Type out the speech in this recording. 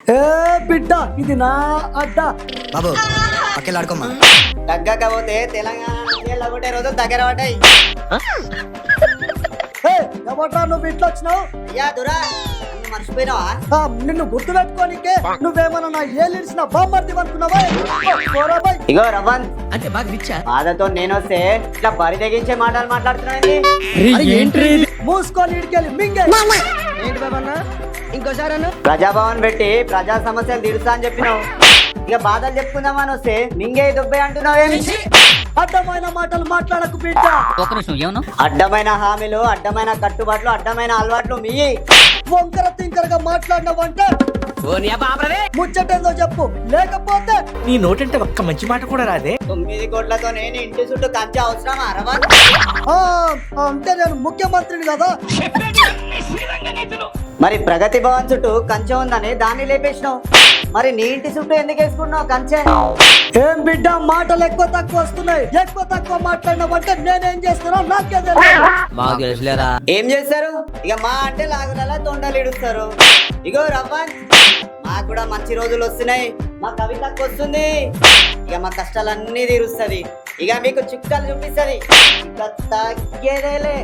ఏ బిడ్డ ఇది నా అడ్డ. బాబు పక్కలాడుకోమ్మా. తగ్గకపోతే తెలంగాణ నుంచి వెళ్ళగొట్టే రోజు దగ్గర పడ్డాయి. ఎవట్రా నువ్వు ఇట్లా వచ్చినావు? అయ్యా దురా నన్ను మర్చిపోయినావా? నిన్ను గుర్తు పెట్టుకోనికే నువ్వేమన్నా నా ఏలిడిసిన బామ్మర్ది అనుకున్నావా? ఇగో రవన్ అంటే బాగా రిచ్చా? బాధతో నేను వస్తే ఇట్లా బరి తెగించే మాటలు మాట్లాడుతున్నాను. మూసుకొని ఇడికెళ్ళి మింగే. ఏంటి బాబన్న ఇంకోసారి అను. ప్రజాభవన్ పెట్టి ప్రజా సమస్యలు తీరుస్తా అని చెప్పినావు. ఇక బాధలు చెప్పుకుందామని వస్తే మింగే దుబ్బే అంటున్నావేమి? అడ్డమైన మాటలు మాట్లాడకు బిడ్డ. ఒక నిమిషం ఏమన్నా? అడ్డమైన హామీలు, అడ్డమైన కట్టుబాట్లు, అడ్డమైన అలవాట్లు మీ వంకర తింకరగా మాట్లాడినావంటే ముచ్చటేందో చెప్పు, లేకపోతే నీ నోటంటే ఒక్క మంచి మాట కూడా రాదే. 9 కోట్లతో నేను ఇంటి చుట్టూ కంచె అవసరమా రవన్? అంటే నేను ముఖ్యమంత్రిని కదా. మరి ప్రగతి భవన్ చుట్టూ కంచె ఉందని దాన్ని లేపేసినావు. మరి నీ ఇంటి చుట్టూ ఎందుకు వేసుకున్నావు కంచె? ఏం బిడ్డ మాటలు ఎక్కువ తక్కువ వస్తున్నాయి. ఎక్కువ తక్కువ మాట్లాడినావంటే నేనేం చేస్తున్నా నాకే తెలియదు. బాగా తెలుసులేరా. ఏం చేస్తారు? ఇక మా అంటే లాగుదల తొండలు ఇడుస్తారు. ఇగో రవ్వన్ మాకు కూడా మంచి రోజులు వస్తున్నాయి. మా కవితకు వస్తుంది. ఇక మా కష్టాలన్నీ తీరుస్తుంది. ఇక మీకు చుక్కలు చూపిస్తుంది. ఇక తగ్గేదేలే.